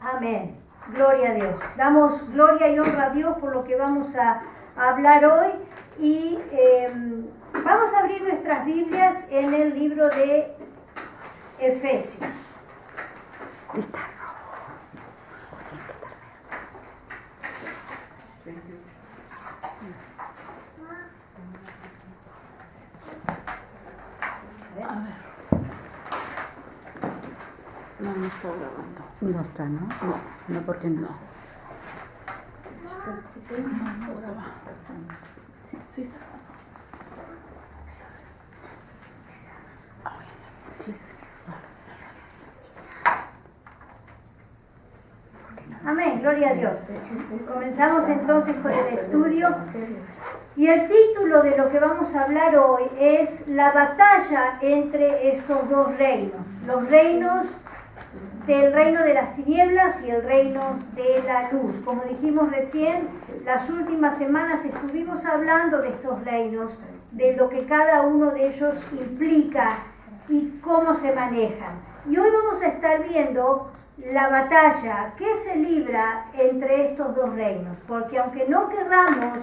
Amén. Gloria a Dios. Damos gloria y honra a Dios por lo que vamos a hablar hoy y vamos a abrir nuestras Biblias en el libro de Efesios. No está grabando. No está, ¿no? No, porque no. Sí. Amén, gloria a Dios. Comenzamos entonces con el estudio. Y el título de lo que vamos a hablar hoy es la batalla entre estos dos reinos. Los reinos del reino de las tinieblas y el reino de la luz. Como dijimos recién, las últimas semanas estuvimos hablando de estos reinos, de lo que cada uno de ellos implica y cómo se manejan. Y hoy vamos a estar viendo la batalla que se libra entre estos dos reinos, porque aunque no querramos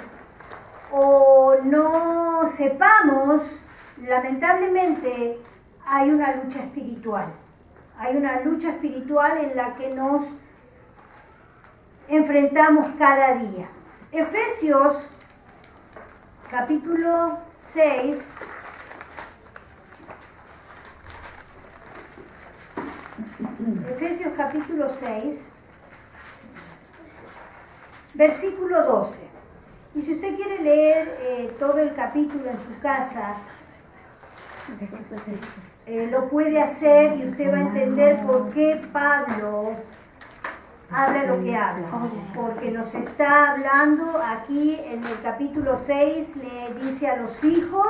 o no sepamos, lamentablemente hay una lucha espiritual. Hay una lucha espiritual en la que nos enfrentamos cada día. Efesios capítulo 6. Efesios capítulo 6, versículo 12. Y si usted quiere leer todo el capítulo en su casa, lo puede hacer y usted va a entender por qué Pablo habla lo que habla. Porque nos está hablando aquí en el capítulo 6, le dice a los hijos,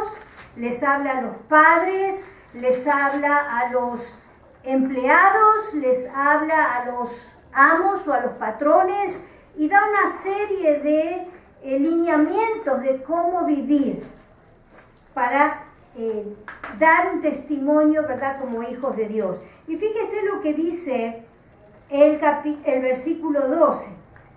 les habla a los padres, les habla a los empleados, les habla a los amos o a los patrones y da una serie de lineamientos de cómo vivir para dar un testimonio, ¿verdad?, como hijos de Dios. Y fíjese lo que dice el versículo 12.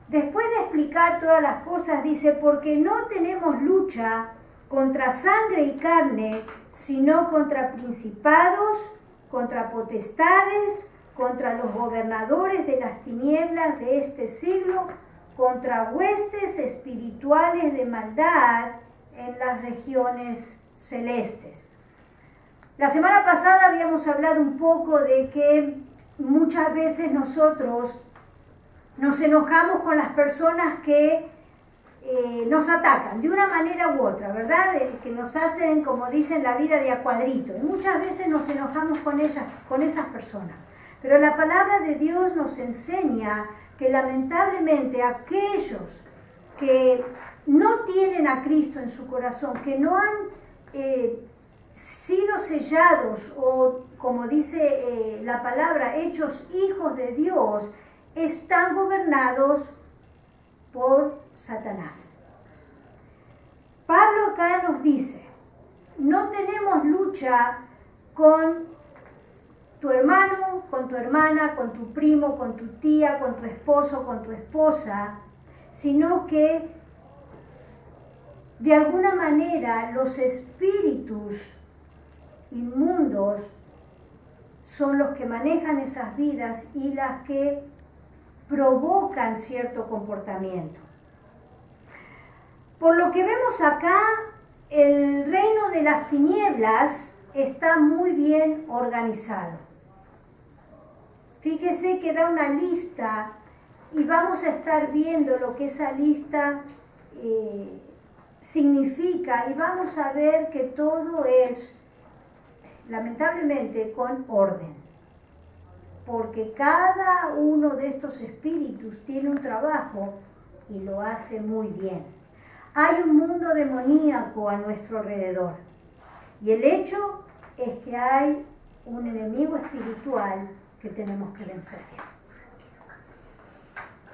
Después de explicar todas las cosas, dice, porque no tenemos lucha contra sangre y carne, sino contra principados, contra potestades, contra los gobernadores de las tinieblas de este siglo, contra huestes espirituales de maldad en las regiones celestes. La semana pasada habíamos hablado un poco de que muchas veces nosotros nos enojamos con las personas que nos atacan de una manera u otra, ¿verdad? Que nos hacen, como dicen, la vida de a cuadrito. Y muchas veces nos enojamos con ellas, con esas personas. Pero la palabra de Dios nos enseña que lamentablemente aquellos que no tienen a Cristo en su corazón, que no han sido sellados o, como dice la palabra, hechos hijos de Dios, están gobernados por Satanás. Pablo acá nos dice, no tenemos lucha con tu hermano, con tu hermana, con tu primo, con tu tía, con tu esposo, con tu esposa, sino que de alguna manera los espíritus inmundos son los que manejan esas vidas y las que provocan cierto comportamiento. Por lo que vemos acá, el reino de las tinieblas está muy bien organizado. Fíjese que da una lista y vamos a estar viendo lo que esa lista significa y vamos a ver que todo es, lamentablemente, con orden. Porque cada uno de estos espíritus tiene un trabajo y lo hace muy bien. Hay un mundo demoníaco a nuestro alrededor. Y el hecho es que hay un enemigo espiritual que tenemos que vencer.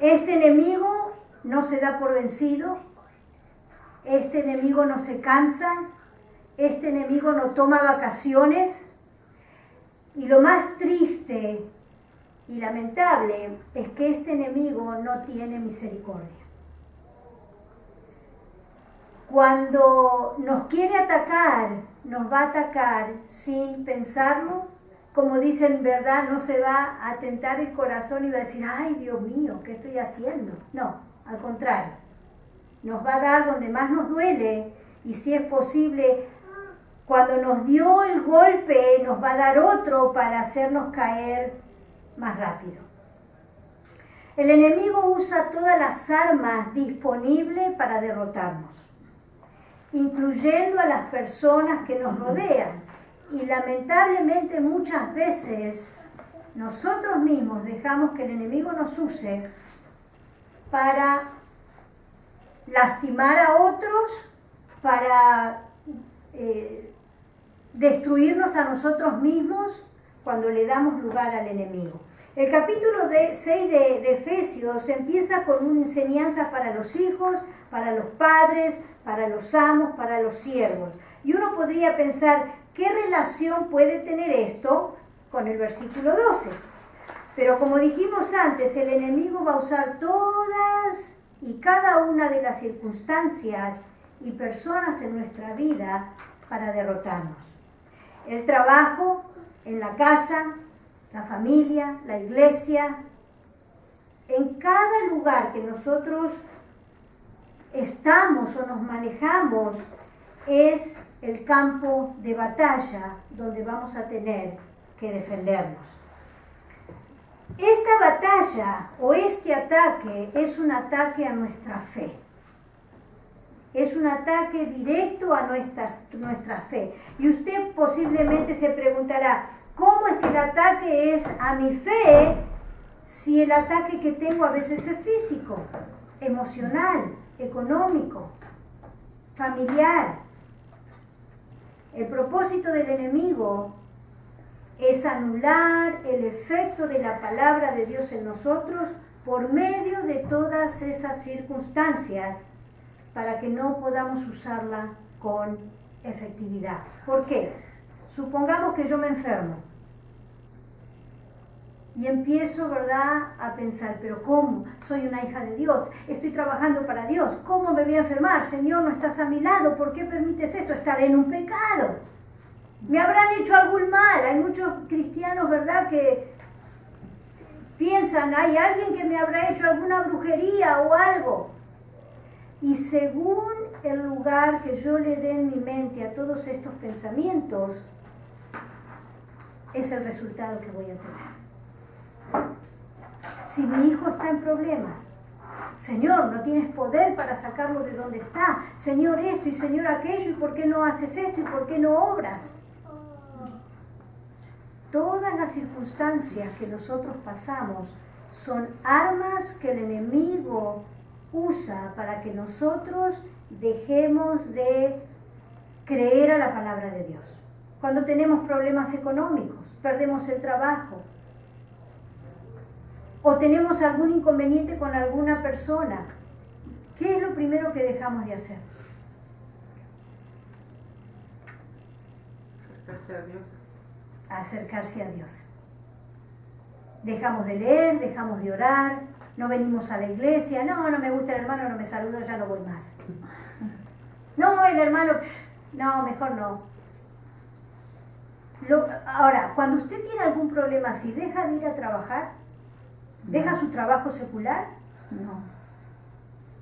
Este enemigo no se da por vencido. Este enemigo no se cansa. Este enemigo no toma vacaciones. Y lo más triste Y lamentable es que este enemigo no tiene misericordia. Cuando nos quiere atacar, nos va a atacar sin pensarlo. Como dicen, ¿verdad? No se va a tentar el corazón y va a decir, ay, Dios mío, ¿qué estoy haciendo? No, al contrario. Nos va a dar donde más nos duele y si es posible, cuando nos dio el golpe, nos va a dar otro para hacernos caer más rápido. El enemigo usa todas las armas disponibles para derrotarnos, incluyendo a las personas que nos rodean. Y lamentablemente muchas veces nosotros mismos dejamos que el enemigo nos use para lastimar a otros, para destruirnos a nosotros mismos cuando le damos lugar al enemigo. El capítulo 6 de Efesios empieza con una enseñanza para los hijos, para los padres, para los amos, para los siervos. Y uno podría pensar, ¿qué relación puede tener esto con el versículo 12? Pero como dijimos antes, el enemigo va a usar todas y cada una de las circunstancias y personas en nuestra vida para derrotarnos. El trabajo, en la casa, la familia, la iglesia, en cada lugar que nosotros estamos o nos manejamos es el campo de batalla donde vamos a tener que defendernos. Esta batalla o este ataque es un ataque a nuestra fe. Es un ataque directo a nuestra fe. Y usted posiblemente se preguntará, ¿cómo es que el ataque es a mi fe si el ataque que tengo a veces es físico, emocional, económico, familiar? El propósito del enemigo es anular el efecto de la palabra de Dios en nosotros por medio de todas esas circunstancias para que no podamos usarla con efectividad. ¿Por qué? Supongamos que yo me enfermo y empiezo, ¿verdad?, a pensar, pero ¿cómo? Soy una hija de Dios, estoy trabajando para Dios, ¿cómo me voy a enfermar? Señor, no estás a mi lado, ¿por qué permites esto? Estaré en un pecado. Me habrán hecho algún mal. Hay muchos cristianos, ¿verdad?, que piensan, hay alguien que me habrá hecho alguna brujería o algo. Y según el lugar que yo le dé en mi mente a todos estos pensamientos, es el resultado que voy a tener. Si mi hijo está en problemas, Señor, no tienes poder para sacarlo de donde está. Señor, esto y Señor, aquello, ¿y por qué no haces esto y por qué no obras? Todas las circunstancias que nosotros pasamos son armas que el enemigo usa para que nosotros dejemos de creer a la palabra de Dios. Cuando tenemos problemas económicos, perdemos el trabajo, o tenemos algún inconveniente con alguna persona, ¿qué es lo primero que dejamos de hacer? Acercarse a Dios. Acercarse a Dios. Dejamos de leer, dejamos de orar, no venimos a la iglesia, no me gusta el hermano, no me saluda, ya no voy más. No, el hermano, no, mejor no. Ahora, cuando usted tiene algún problema, si deja de ir a trabajar, ¿deja su trabajo secular? No.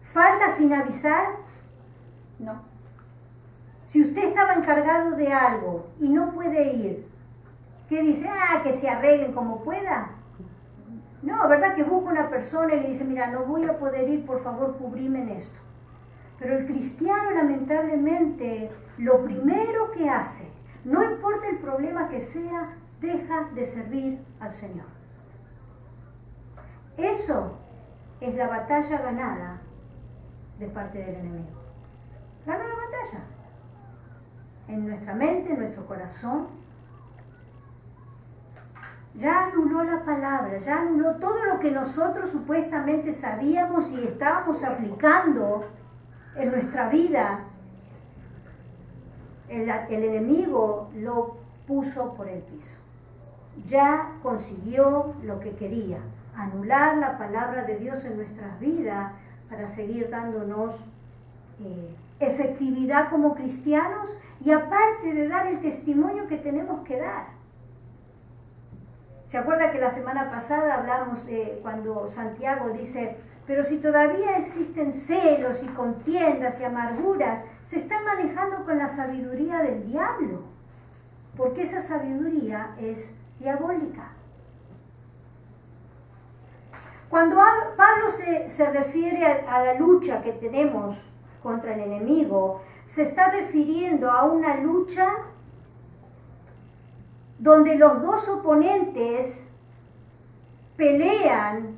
¿Falta sin avisar? No. Si usted estaba encargado de algo y no puede ir, ¿qué dice? Que se arreglen como pueda. No, ¿verdad? Que busca una persona y le dice, mira, no voy a poder ir, por favor, cubrime en esto. Pero el cristiano, lamentablemente, lo primero que hace, no importa el problema que sea, deja de servir al Señor. Eso es la batalla ganada de parte del enemigo. Ganó la batalla. En nuestra mente, en nuestro corazón. Ya anuló la palabra, ya anuló todo lo que nosotros supuestamente sabíamos y estábamos aplicando en nuestra vida. El enemigo lo puso por el piso. ya consiguió lo que quería, anular la palabra de Dios en nuestras vidas para seguir dándonos efectividad como cristianos y aparte de dar el testimonio que tenemos que dar. ¿Se acuerda que la semana pasada hablamos de cuando Santiago dice, pero si todavía existen celos y contiendas y amarguras, se están manejando con la sabiduría del diablo, porque esa sabiduría es diabólica. Cuando Pablo se refiere a la lucha que tenemos contra el enemigo, se está refiriendo a una lucha donde los dos oponentes pelean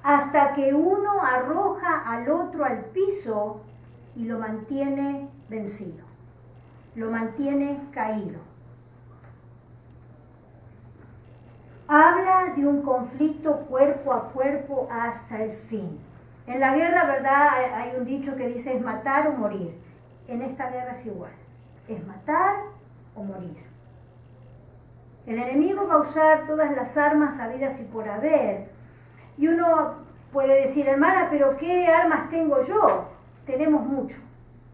hasta que uno arroja al otro al piso y lo mantiene vencido, lo mantiene caído. Habla de un conflicto cuerpo a cuerpo hasta el fin. En la guerra, ¿verdad? Hay un dicho que dice es matar o morir. En esta guerra es igual, es matar o morir. El enemigo va a usar todas las armas habidas y por haber. Y uno puede decir, hermana, pero ¿qué armas tengo yo? Tenemos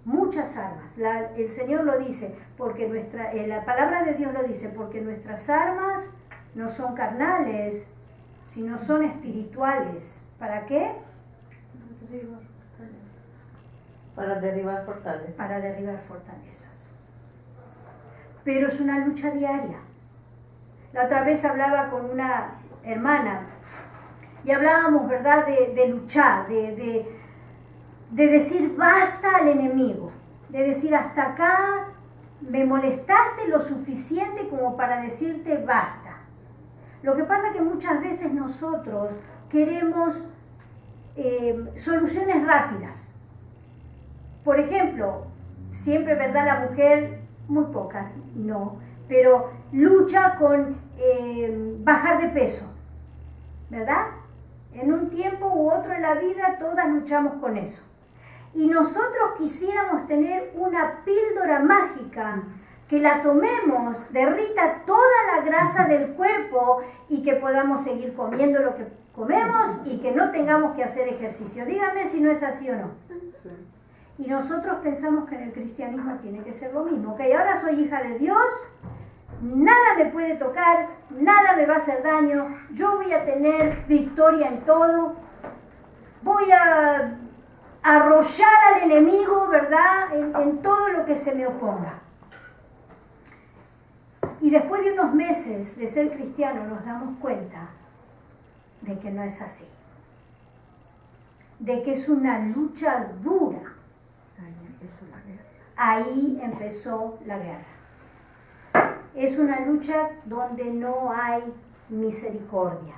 muchas armas. El Señor lo dice, porque la palabra de Dios lo dice, porque nuestras armas no son carnales, sino son espirituales. ¿Para qué? Para derribar fortalezas. Para derribar fortalezas. Pero es una lucha diaria. La otra vez hablaba con una hermana y hablábamos, ¿verdad?, de luchar, de decir basta al enemigo, de decir hasta acá me molestaste lo suficiente como para decirte basta. Lo que pasa es que muchas veces nosotros queremos soluciones rápidas. Por ejemplo, siempre, ¿verdad?, la mujer, muy pocas, no, pero lucha con bajar de peso, ¿verdad? En un tiempo u otro en la vida todas luchamos con eso. Y nosotros quisiéramos tener una píldora mágica que la tomemos, derrita toda la grasa del cuerpo y que podamos seguir comiendo lo que comemos y que no tengamos que hacer ejercicio. Dígame si no es así o no. Sí. Y nosotros pensamos que en el cristianismo tiene que ser lo mismo. Ok, ahora soy hija de Dios, nada me puede tocar, nada me va a hacer daño, yo voy a tener victoria en todo, voy a arrollar al enemigo, ¿verdad?, en todo lo que se me oponga. Y después de unos meses de ser cristiano nos damos cuenta de que no es así, de que es una lucha dura. Ahí empezó la guerra. Es una lucha donde no hay misericordia.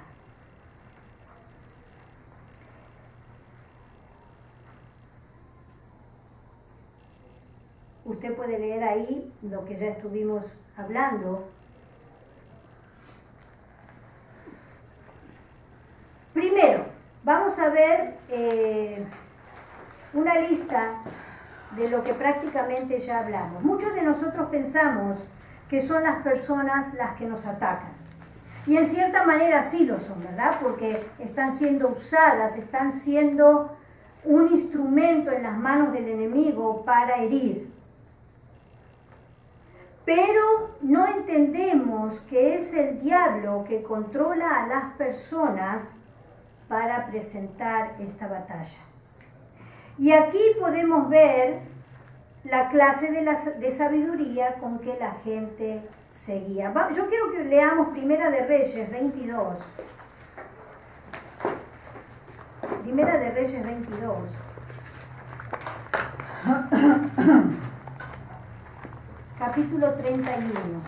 Usted puede leer ahí lo que ya estuvimos hablando. Primero, vamos a ver una lista de lo que prácticamente ya hablamos. Muchos de nosotros pensamos que son las personas las que nos atacan. Y en cierta manera sí lo son, ¿verdad? Porque están siendo usadas, están siendo un instrumento en las manos del enemigo para herir. Pero no entendemos que es el diablo que controla a las personas para presentar esta batalla. Y aquí podemos ver la clase de sabiduría con que la gente seguía. Yo quiero que leamos Primera de Reyes 22. Primera de Reyes 22. Capítulo 31.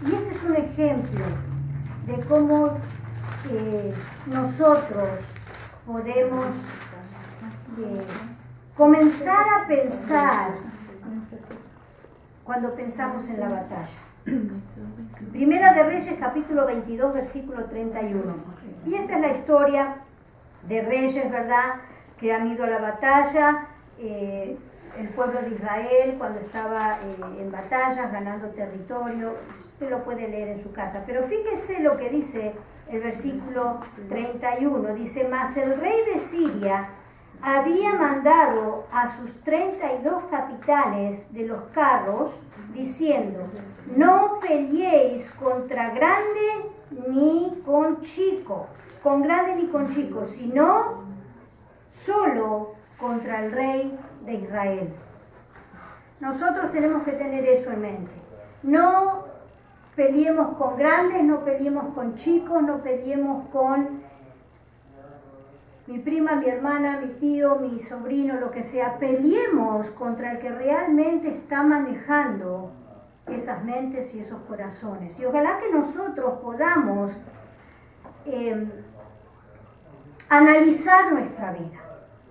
Y este es un ejemplo de cómo nosotros podemos comenzar a pensar cuando pensamos en la batalla. Primera de Reyes, capítulo 22, versículo 31. Y esta es la historia de Reyes, ¿verdad? que han ido a la batalla, el pueblo de Israel cuando estaba en batallas, ganando territorio. Usted lo puede leer en su casa. Pero fíjese lo que dice el versículo 31. Dice, mas el rey de Siria había mandado a sus 32 capitanes de los carros, diciendo, no peleéis contra grande ni con chico, sino solo contra el rey de Israel. Nosotros tenemos que tener eso en mente. No peleemos con grandes, no peleemos con chicos, no peleemos con mi prima, mi hermana, mi tío, mi sobrino, lo que sea. Peleemos contra el que realmente está manejando esas mentes y esos corazones. Y ojalá que nosotros podamos analizar nuestra vida,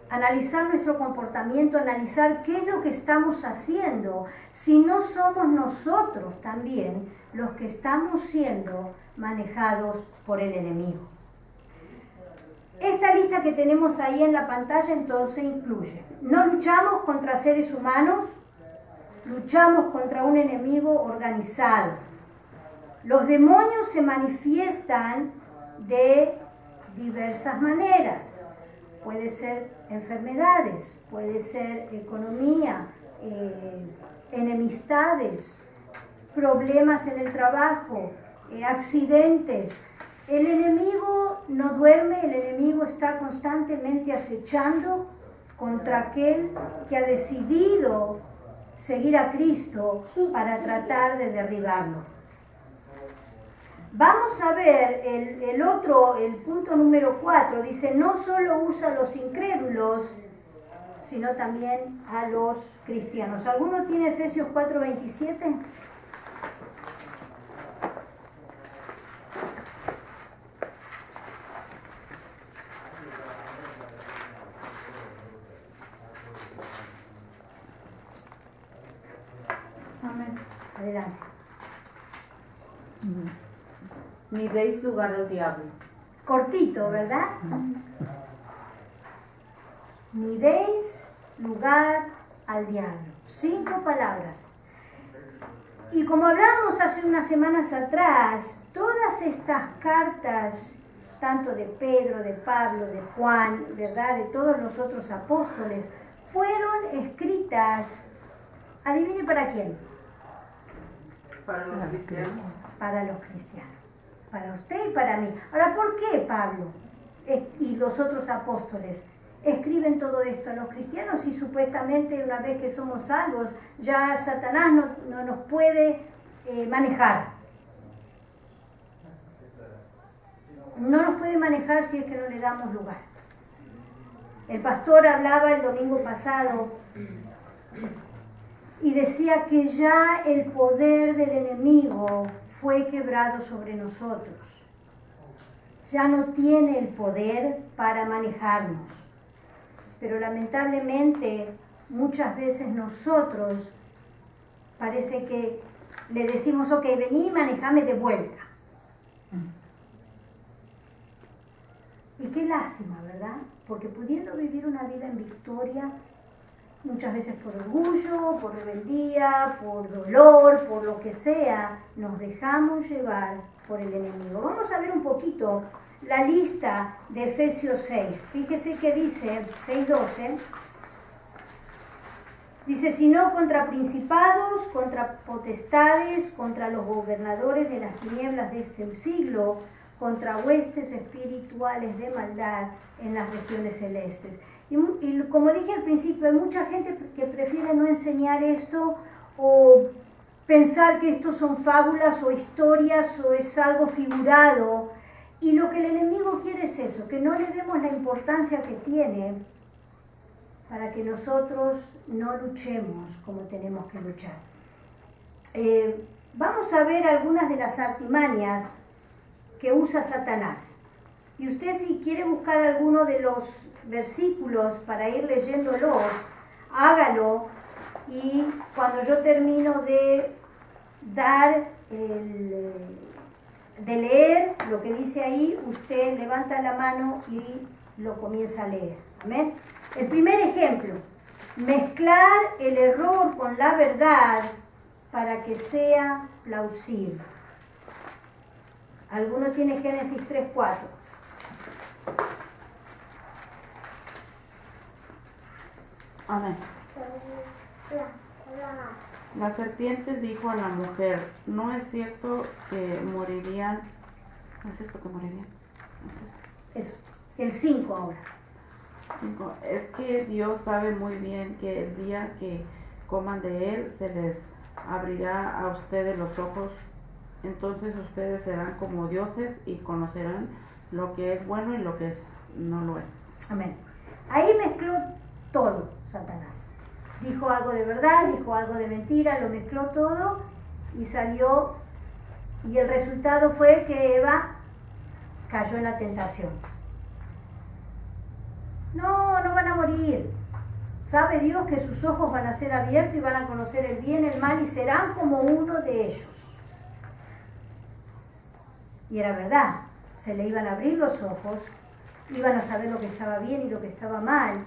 analizar nuestro comportamiento, analizar qué es lo que estamos haciendo, si no somos nosotros también los que estamos siendo manejados por el enemigo. Esta lista que tenemos ahí en la pantalla entonces incluye, no luchamos contra seres humanos, luchamos contra un enemigo organizado. Los demonios se manifiestan de diversas maneras. Puede ser enfermedades, puede ser economía, enemistades, problemas en el trabajo, accidentes. El enemigo no duerme, el enemigo está constantemente acechando contra aquel que ha decidido seguir a Cristo para tratar de derribarlo. Vamos a ver el punto número 4, dice, no solo usa a los incrédulos, sino también a los cristianos. ¿Alguno tiene Efesios 4:27? Adelante. Ni deis lugar al diablo. Cortito, ¿verdad? Ni deis lugar al diablo. 5 palabras. Y como hablábamos hace unas semanas atrás, todas estas cartas, tanto de Pedro, de Pablo, de Juan, ¿verdad?, de todos los otros apóstoles, fueron escritas, adivine para quién. Para los cristianos. Para los cristianos. Para usted y para mí. Ahora, ¿por qué Pablo y los otros apóstoles escriben todo esto a los cristianos si supuestamente una vez que somos salvos ya Satanás no nos puede manejar? No nos puede manejar si es que no le damos lugar. El pastor hablaba el domingo pasado y decía que ya el poder del enemigo fue quebrado sobre nosotros. Ya no tiene el poder para manejarnos. Pero lamentablemente muchas veces nosotros parece que le decimos, ok, vení y manejame de vuelta. Y qué lástima, ¿verdad? Porque pudiendo vivir una vida en victoria, muchas veces por orgullo, por rebeldía, por dolor, por lo que sea, nos dejamos llevar por el enemigo. Vamos a ver un poquito la lista de Efesios 6. Fíjese que dice, 6:12, dice, sino contra principados, contra potestades, contra los gobernadores de las tinieblas de este siglo, contra huestes espirituales de maldad en las regiones celestes. Y como dije al principio, hay mucha gente que prefiere no enseñar esto o pensar que esto son fábulas o historias o es algo figurado. Y lo que el enemigo quiere es eso, que no le demos la importancia que tiene para que nosotros no luchemos como tenemos que luchar. Vamos a ver algunas de las artimañas que usa Satanás. Y usted, si quiere buscar alguno de los versículos para ir leyéndolos, hágalo, y cuando yo termino de leer lo que dice ahí, usted levanta la mano y lo comienza a leer. Amén. El primer ejemplo, mezclar el error con la verdad para que sea plausible. ¿Alguno tiene Génesis 3:4? Amén. La serpiente dijo a la mujer, no es cierto que morirían. ¿No es cierto que morirían? Eso. El 5 ahora. Es que Dios sabe muy bien que el día que coman de él se les abrirá a ustedes los ojos. Entonces ustedes serán como dioses y conocerán lo que es bueno y lo que no lo es. Amén. Ahí mezcló todo Satanás. Dijo algo de verdad, dijo algo de mentira, lo mezcló todo y salió. Y el resultado fue que Eva cayó en la tentación. No, no van a morir. Sabe Dios que sus ojos van a ser abiertos y van a conocer el bien, el mal y serán como uno de ellos. Y era verdad, se le iban a abrir los ojos, iban a saber lo que estaba bien y lo que estaba mal,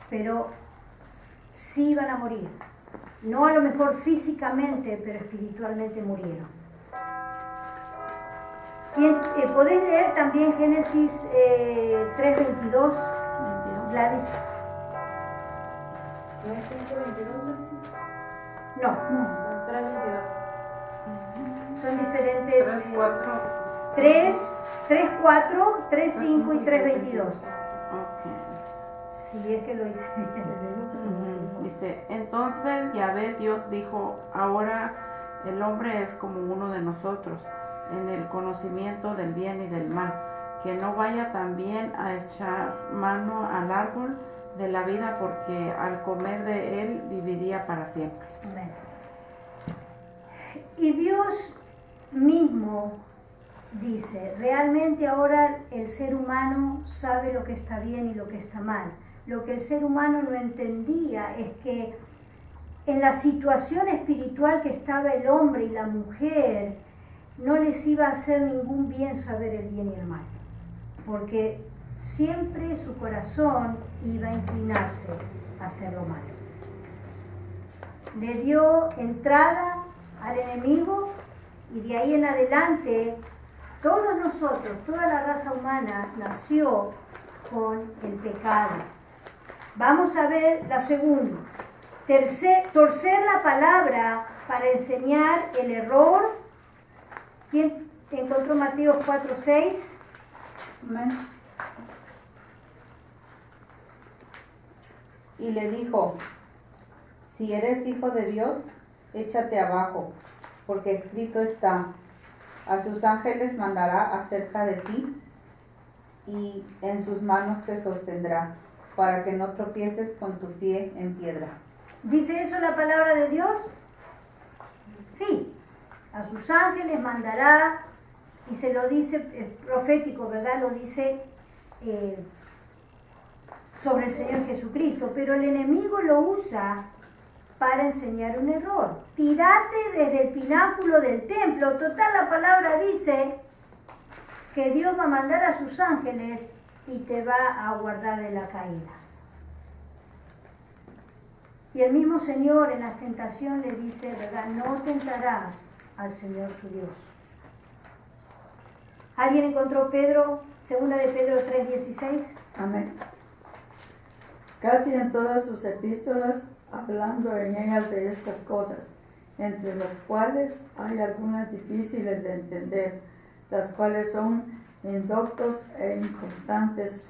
pero sí iban a morir. No a lo mejor físicamente, pero espiritualmente murieron. ¿Podés leer también Génesis 3:22, Gladys? ¿No es 5:22? No, 3:22. son diferentes. 3:4. 3:4, 3:5 y 3:22. Ok. Si es que lo hice bien. Dice, entonces Yahvé Dios dijo, ahora el hombre es como uno de nosotros, en el conocimiento del bien y del mal, que no vaya también a echar mano al árbol de la vida, porque al comer de él viviría para siempre. Amén. Y Dios mismo dice, realmente ahora el ser humano sabe lo que está bien y lo que está mal. Lo que el ser humano no entendía es que en la situación espiritual que estaba el hombre y la mujer, no les iba a hacer ningún bien saber el bien y el mal, porque siempre su corazón iba a inclinarse a hacer lo malo. Le dio entrada al enemigo y de ahí en adelante todos nosotros, toda la raza humana nació con el pecado. Vamos a ver la segunda. Torcer la palabra para enseñar el error. ¿Quién encontró Mateo 4:6? Amén. Y le dijo, si eres hijo de Dios, échate abajo, porque escrito está, a sus ángeles mandará acerca de ti, y en sus manos te sostendrá, para que no tropieces con tu pie en piedra. ¿Dice eso la palabra de Dios? Sí. A sus ángeles mandará, y se lo dice, profético, ¿verdad? Lo dice sobre el Señor Jesucristo, pero el enemigo lo usa para enseñar un error. Tírate desde el pináculo del templo. Total, la palabra dice que Dios va a mandar a sus ángeles y te va a guardar de la caída. Y el mismo Señor en la tentación le dice, ¿verdad? No tentarás al Señor tu Dios. ¿Alguien encontró Pedro, 2 de Pedro 3:16? Amén. Casi en todas sus epístolas, hablando en ellas de estas cosas, entre las cuales hay algunas difíciles de entender, las cuales son indoctos e inconstantes,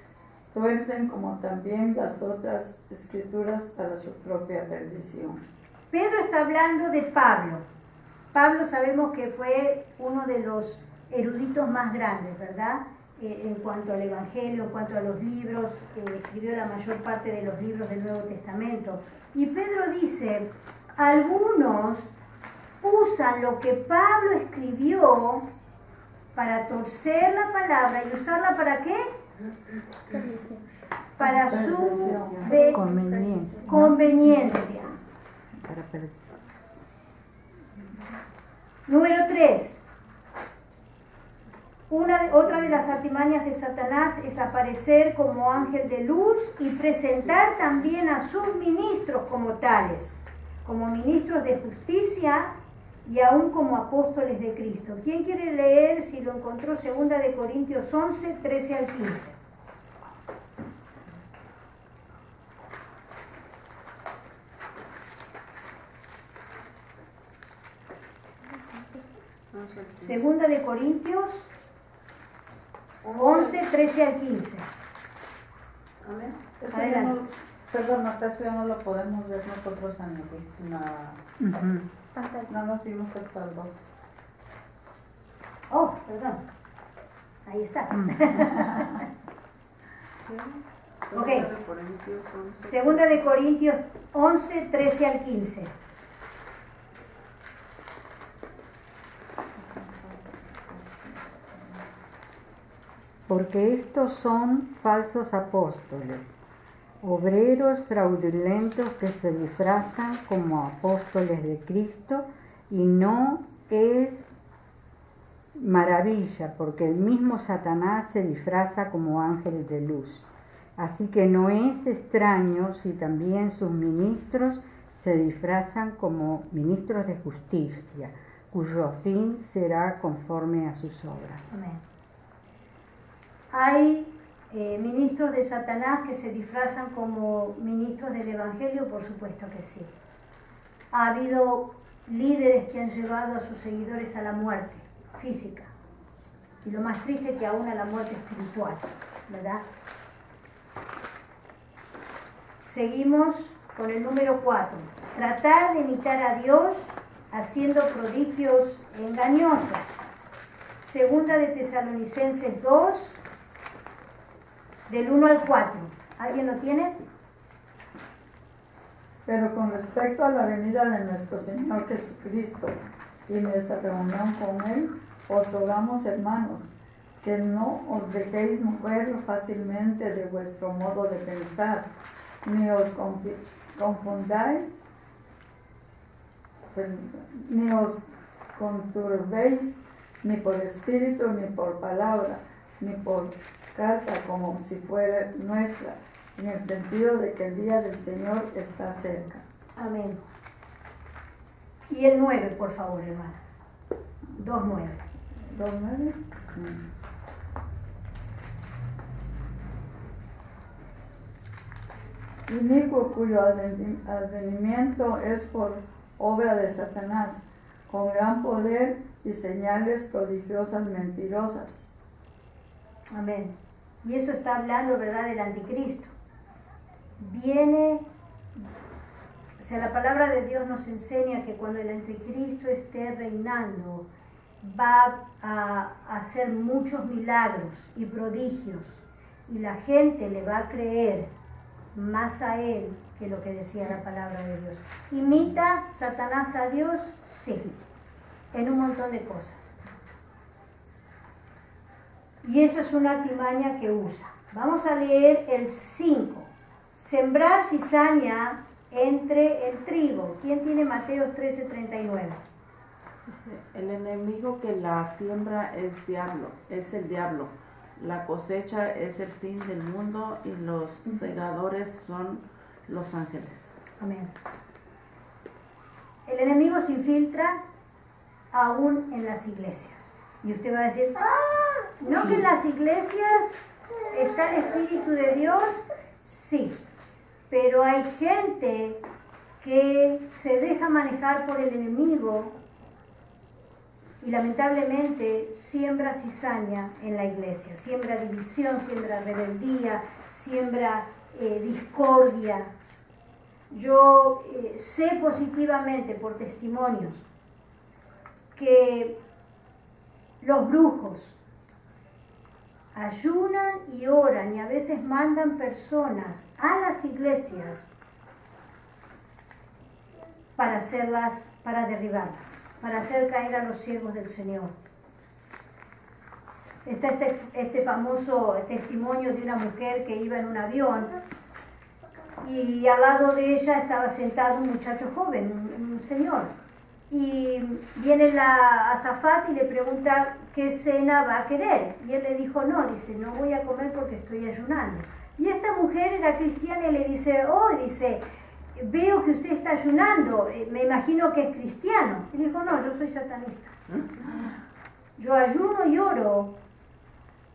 tuercen como también las otras escrituras para su propia perdición. Pedro está hablando de Pablo. Pablo sabemos que fue uno de los eruditos más grandes, ¿verdad? En cuanto al Evangelio, en cuanto a los libros, escribió la mayor parte de los libros del Nuevo Testamento. Y Pedro dice, algunos usan lo que Pablo escribió para torcer la palabra y usarla ¿para qué? Para su conveniencia. Número 3. Otra de las artimañas de Satanás es aparecer como ángel de luz y presentar también a sus ministros como tales, como ministros de justicia y aún como apóstoles de Cristo. ¿Quién quiere leer, si lo encontró, 2 de Corintios 11, 13 al 15? Segunda de Corintios 11, 13 al 15. Amén. Eso Adelante. ya no, perdón, Marta, eso ya no lo podemos ver nosotros en la pantalla. No nos vimos hasta el 2. Oh, perdón. Ahí está. Ok. Segunda de Corintios 11, 13 al 15. Porque estos son falsos apóstoles, obreros fraudulentos que se disfrazan como apóstoles de Cristo, y no es maravilla, porque el mismo Satanás se disfraza como ángel de luz. Así que no es extraño si también sus ministros se disfrazan como ministros de justicia, cuyo fin será conforme a sus obras. Amén. Hay ministros de Satanás que se disfrazan como ministros del Evangelio, por supuesto que sí. Ha habido líderes que han llevado a sus seguidores a la muerte física. Y lo más triste es que aún a la muerte espiritual, ¿verdad? Seguimos con el número 4. Tratar de imitar a Dios haciendo prodigios engañosos. Segunda de Tesalonicenses 2, del 1 al 4. ¿Alguien lo tiene? Pero con respecto a la venida de nuestro Señor Jesucristo y nuestra reunión con Él, os rogamos, hermanos, que no os dejéis mover fácilmente de vuestro modo de pensar, ni os confundáis, ni os conturbéis, ni por espíritu, ni por palabra, ni por carta como si fuera nuestra, en el sentido de que el día del Señor está cerca. Amén. Y el 9, por favor, hermana. 2:9. 2:9. Inicuo, cuyo advenimiento es por obra de Satanás, con gran poder y señales prodigiosas mentirosas. Amén. Y eso está hablando, ¿verdad?, del anticristo. Viene, o sea, la palabra de Dios nos enseña que cuando el anticristo esté reinando, va a hacer muchos milagros y prodigios, y la gente le va a creer más a él que lo que decía la palabra de Dios. ¿Imita Satanás a Dios? Sí, en un montón de cosas. Y eso es una artimaña que usa. Vamos a leer el 5. Sembrar cizaña entre el trigo. ¿Quién tiene Mateo 13:39? El enemigo que la siembra es el diablo. La cosecha es el fin del mundo y los segadores son los ángeles. Amén. El enemigo se infiltra aún en las iglesias. Y usted va a decir, ¿no que en las iglesias está el Espíritu de Dios? Sí, pero hay gente que se deja manejar por el enemigo y lamentablemente siembra cizaña en la iglesia, siembra división, siembra rebeldía, siembra discordia. Yo sé positivamente por testimonios que los brujos ayunan y oran y a veces mandan personas a las iglesias para derribarlas, para hacer caer a los siervos del Señor. Está este famoso testimonio de una mujer que iba en un avión y al lado de ella estaba sentado un muchacho joven, un señor. Y viene la Azafat y le pregunta qué cena va a querer. Y él le dijo, no, dice, no voy a comer porque estoy ayunando. Y esta mujer era cristiana y le dice, dice, veo que usted está ayunando, me imagino que es cristiano. Y le dijo, no, yo soy satanista. Yo ayuno y oro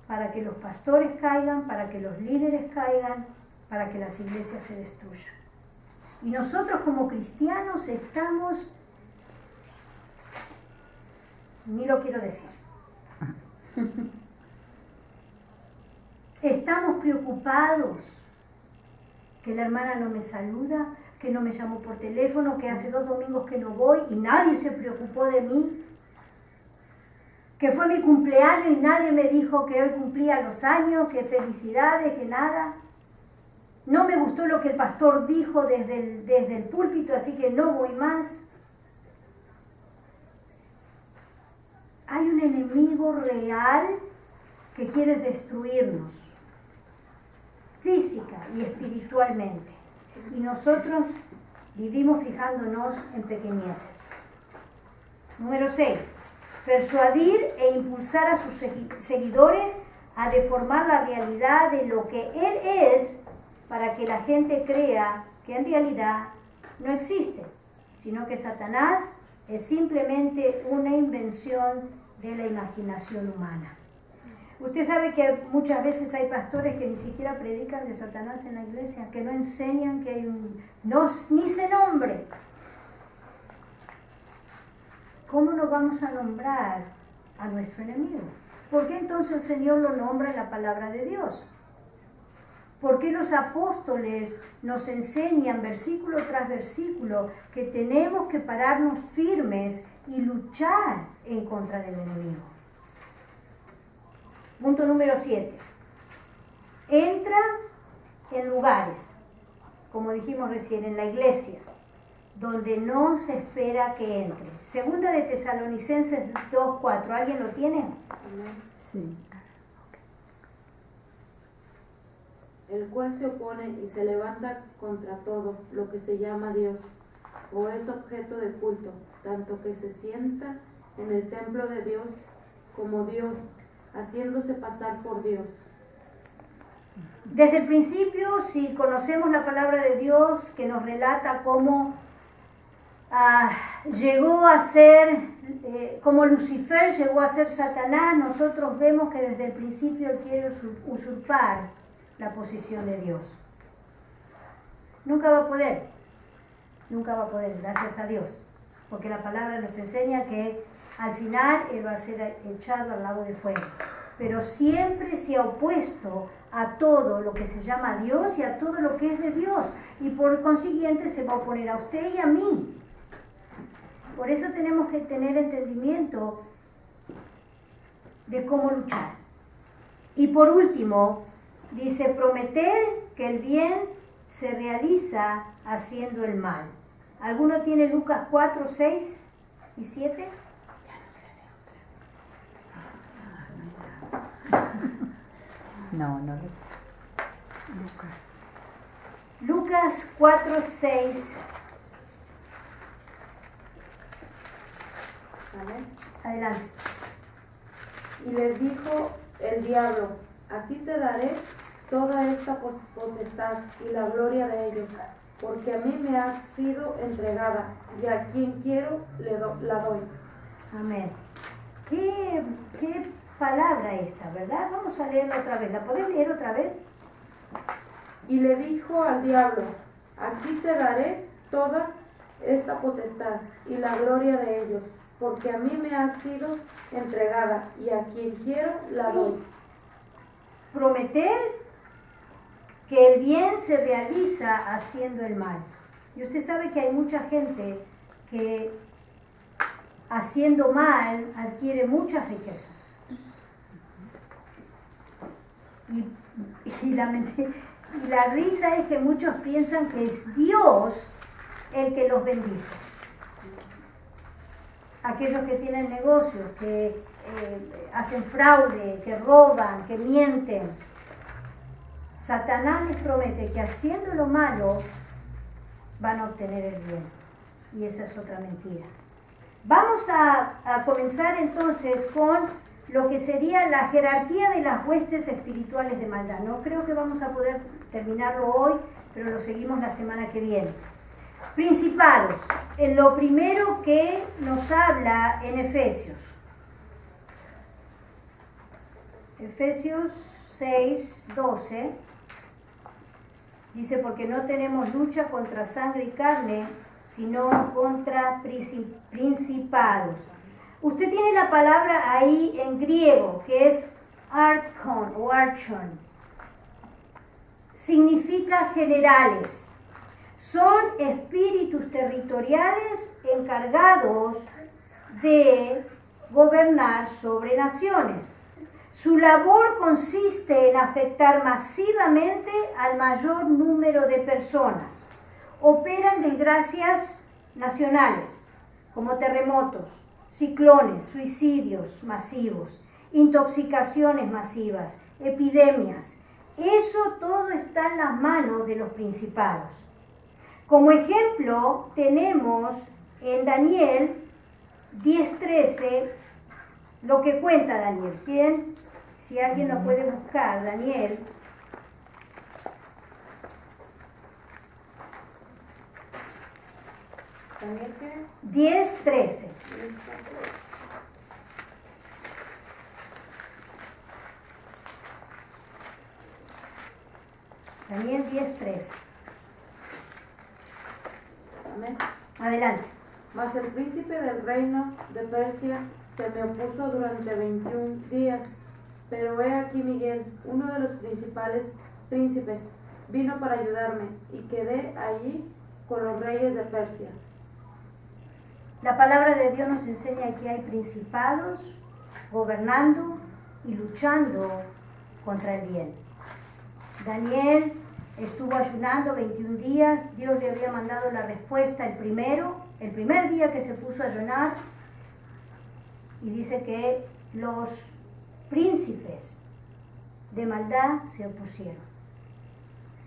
para que los pastores caigan, para que los líderes caigan, para que las iglesias se destruyan. Y nosotros como cristianos estamos, ni lo quiero decir, estamos preocupados que la hermana no me saluda, que no me llamó por teléfono, que hace 2 domingos que no voy y nadie se preocupó de mí, que fue mi cumpleaños y nadie me dijo que hoy cumplía los años, que felicidades, que nada. No me gustó lo que el pastor dijo desde el púlpito, así que no voy más. Hay un enemigo real que quiere destruirnos, física y espiritualmente. Y nosotros vivimos fijándonos en pequeñeces. Número 6. Persuadir e impulsar a sus seguidores a deformar la realidad de lo que Él es para que la gente crea que en realidad no existe, sino que Satanás es simplemente una invención de la imaginación humana. Usted sabe que muchas veces hay pastores que ni siquiera predican de Satanás en la iglesia, que no enseñan que hay ni se nombre. ¿Cómo no vamos a nombrar a nuestro enemigo? ¿Por qué entonces el Señor lo nombra en la palabra de Dios? ¿Por qué los apóstoles nos enseñan versículo tras versículo que tenemos que pararnos firmes y luchar en contra del enemigo? Punto número 7. Entra en lugares, como dijimos recién, en la iglesia, donde no se espera que entre. Segunda de Tesalonicenses 2:4. ¿Alguien lo tiene? Sí. El cual se opone y se levanta contra todo lo que se llama Dios o es objeto de culto, tanto que se sienta en el templo de Dios como Dios, haciéndose pasar por Dios. Desde el principio, si conocemos la palabra de Dios que nos relata cómo llegó a ser, como Lucifer llegó a ser Satanás, nosotros vemos que desde el principio él quiere usurpar la posición de Dios. Nunca va a poder, gracias a Dios, porque la palabra nos enseña que al final él va a ser echado al lago de fuego. Pero siempre se ha opuesto a todo lo que se llama Dios y a todo lo que es de Dios. Y por consiguiente se va a oponer a usted y a mí. Por eso tenemos que tener entendimiento de cómo luchar. Y por último, dice prometer que el bien se realiza haciendo el mal. ¿Alguno tiene Lucas 4, 6 y 7? No. Lucas 4, 6. ¿Vale? Adelante. Y les dijo el diablo: a ti te daré toda esta potestad y la gloria de ellos, porque a mí me ha sido entregada, y a quien quiero la doy. Amén. ¿Qué palabra esta, verdad? Vamos a leerla otra vez. ¿La podés leer otra vez? Y le dijo al diablo: a ti te daré toda esta potestad y la gloria de ellos, porque a mí me ha sido entregada, y a quien quiero la doy. Prometer que el bien se realiza haciendo el mal. Y usted sabe que hay mucha gente que haciendo mal adquiere muchas riquezas. Y la risa es que muchos piensan que es Dios el que los bendice. Aquellos que tienen negocios, que hacen fraude, que roban, que mienten. Satanás les promete que haciendo lo malo van a obtener el bien. Y esa es otra mentira. Vamos a comenzar entonces con lo que sería la jerarquía de las huestes espirituales de maldad. No creo que vamos a poder terminarlo hoy, pero lo seguimos la semana que viene. Principados, en lo primero que nos habla en Efesios. Efesios 6:12 dice, porque no tenemos lucha contra sangre y carne, sino contra principados. Usted tiene la palabra ahí en griego, que es archon o archon. Significa generales. Son espíritus territoriales encargados de gobernar sobre naciones. Su labor consiste en afectar masivamente al mayor número de personas. Operan desgracias nacionales, como terremotos, ciclones, suicidios masivos, intoxicaciones masivas, epidemias. Eso todo está en las manos de los principados. Como ejemplo, tenemos en Daniel 10:13 lo que cuenta Daniel. ¿Quién? Si alguien lo puede buscar, Daniel. ¿Daniel qué? 10:13. Daniel 10:13. Amén. Adelante. Mas el príncipe del reino de Persia se me opuso durante 21 días. Pero he aquí Miguel, uno de los principales príncipes, vino para ayudarme y quedé allí con los reyes de Persia. La palabra de Dios nos enseña que hay principados gobernando y luchando contra el bien. Daniel estuvo ayunando 21 días, Dios le había mandado la respuesta el primer día que se puso a ayunar, y dice que los príncipes de maldad se opusieron.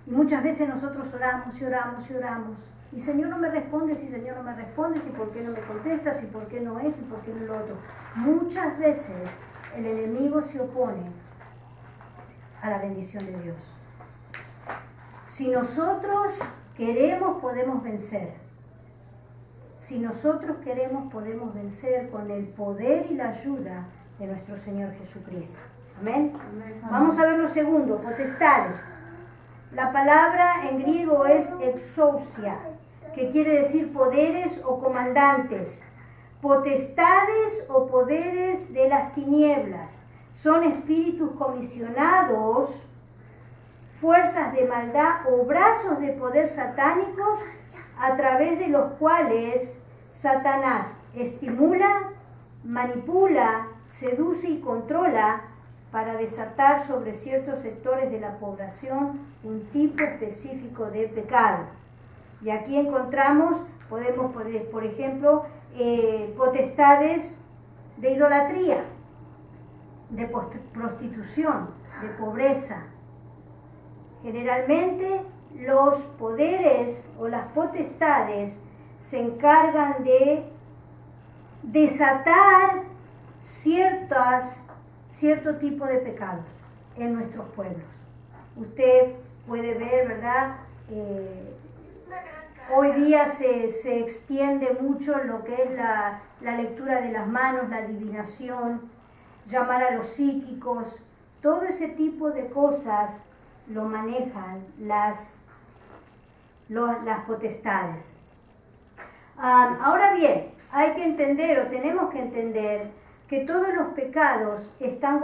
Y muchas veces nosotros oramos y oramos y oramos, y Señor no me respondes, y Señor no me respondes, y por qué no me contestas, y por qué no esto, y por qué no lo otro. Muchas veces el enemigo se opone a la bendición de Dios. Si nosotros queremos, podemos vencer. Si nosotros queremos, podemos vencer con el poder y la ayuda de nuestro Señor Jesucristo. Amén. Amén. Vamos a ver lo segundo, potestades. La palabra en griego es exousia, que quiere decir poderes o comandantes. Potestades o poderes de las tinieblas. Son espíritus comisionados, fuerzas de maldad o brazos de poder satánicos a través de los cuales Satanás estimula, manipula, seduce y controla para desatar sobre ciertos sectores de la población un tipo específico de pecado. Y aquí encontramos, por ejemplo, potestades de idolatría, de prostitución, de pobreza. Generalmente los poderes o las potestades se encargan de desatar cierto tipo de pecados en nuestros pueblos. Usted puede ver, ¿verdad? Hoy día se extiende mucho lo que es la lectura de las manos, la adivinación, llamar a los psíquicos, todo ese tipo de cosas lo manejan las potestades. Ahora bien, hay que entender o tenemos que entender que todos los pecados están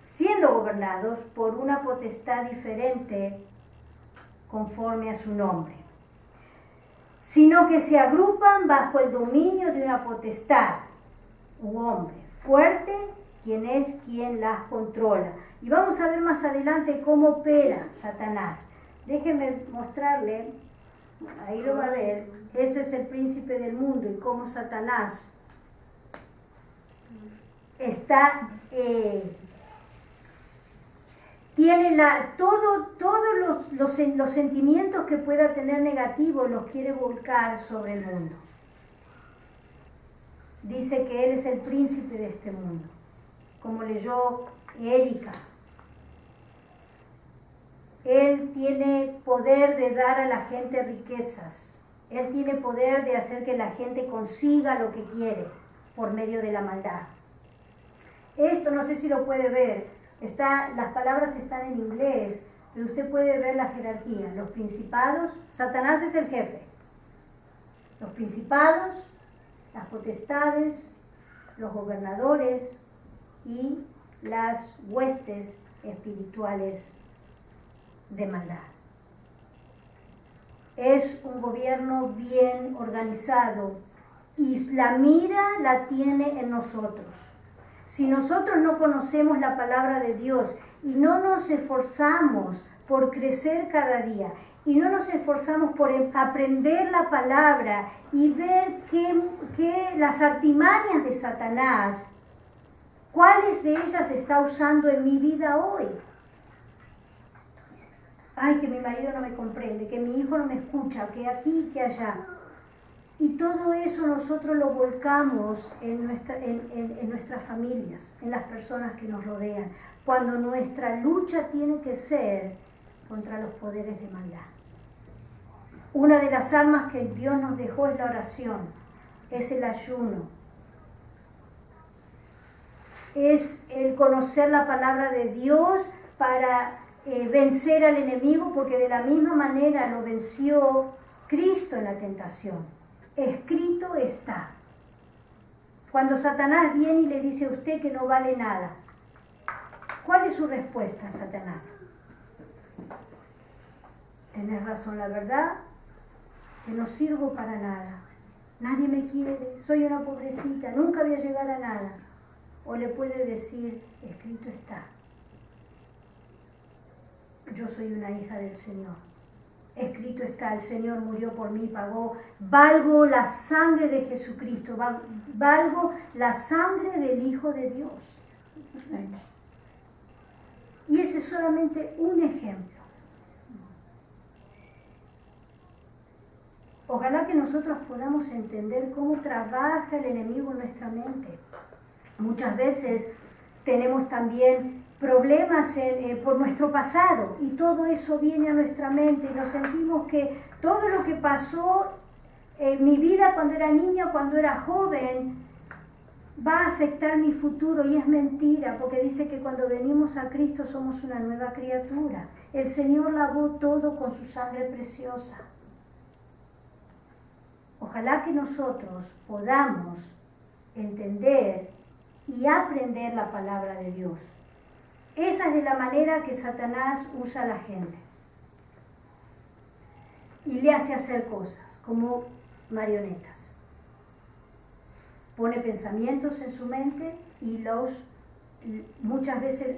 siendo gobernados por una potestad diferente conforme a su nombre, sino que se agrupan bajo el dominio de una potestad u hombre fuerte, quien es quien las controla. Y vamos a ver más adelante cómo opera Satanás. Déjeme mostrarle, ahí lo va a ver, ese es el príncipe del mundo y cómo Satanás está, tiene todos los sentimientos que pueda tener negativos, los quiere volcar sobre el mundo. dice que Él es el príncipe de este mundo, como leyó Erika. Él tiene poder de dar a la gente riquezas. Él tiene poder de hacer que la gente consiga lo que quiere por medio de la maldad. Esto no sé si lo puede ver. Las palabras están en inglés, pero usted puede ver la jerarquía. Los principados, Satanás es el jefe. Los principados, las potestades, los gobernadores y las huestes espirituales de maldad. Es un gobierno bien organizado y la mira la tiene en nosotros. Si nosotros no conocemos la palabra de Dios y no nos esforzamos por crecer cada día y no nos esforzamos por aprender la palabra y ver que las artimañas de Satanás, ¿cuáles de ellas está usando en mi vida hoy? Ay, que mi marido no me comprende, que mi hijo no me escucha, que aquí, que allá. Y todo eso nosotros lo volcamos en nuestras familias, en las personas que nos rodean, cuando nuestra lucha tiene que ser contra los poderes de maldad. Una de las armas que Dios nos dejó es la oración, es el ayuno, es el conocer la palabra de Dios para vencer al enemigo, porque de la misma manera lo venció Cristo en la tentación. Escrito está. Cuando Satanás viene y le dice a usted que no vale nada, ¿cuál es su respuesta a Satanás? Tenés razón, la verdad, que no sirvo para nada. Nadie me quiere, soy una pobrecita, nunca voy a llegar a nada. O le puede decir, escrito está. Yo soy una hija del Señor. Escrito está, el Señor murió por mí, pagó. Valgo la sangre de Jesucristo, valgo la sangre del Hijo de Dios. Y ese es solamente un ejemplo. Ojalá que nosotros podamos entender cómo trabaja el enemigo en nuestra mente. Muchas veces tenemos también problemas por nuestro pasado y todo eso viene a nuestra mente y nos sentimos que todo lo que pasó en mi vida cuando era niña, cuando era joven, va a afectar mi futuro, y es mentira, porque dice que cuando venimos a Cristo somos una nueva criatura. El Señor lavó todo con su sangre preciosa. Ojalá que nosotros podamos entender y aprender la palabra de Dios. Esa es de la manera que Satanás usa a la gente y le hace hacer cosas como marionetas. Pone pensamientos en su mente y muchas veces,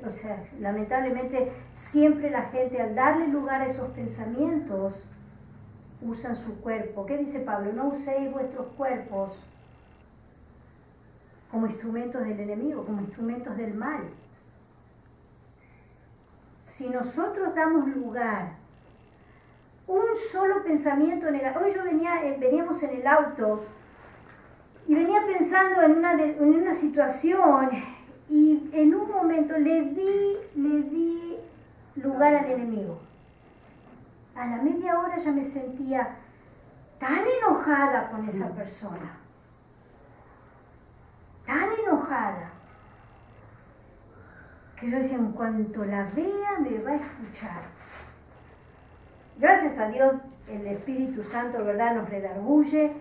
lamentablemente siempre la gente, al darle lugar a esos pensamientos, usan su cuerpo. ¿Qué dice Pablo? No uséis vuestros cuerpos como instrumentos del enemigo, como instrumentos del mal. Si nosotros damos lugar, un solo pensamiento negativo. Hoy veníamos en el auto y venía pensando en una situación, y en un momento le di lugar al enemigo. A la media hora ya me sentía tan enojada con esa persona, tan enojada, que yo decía, en cuanto la vea me va a escuchar. Gracias a Dios el Espíritu Santo, ¿verdad?, nos redarguye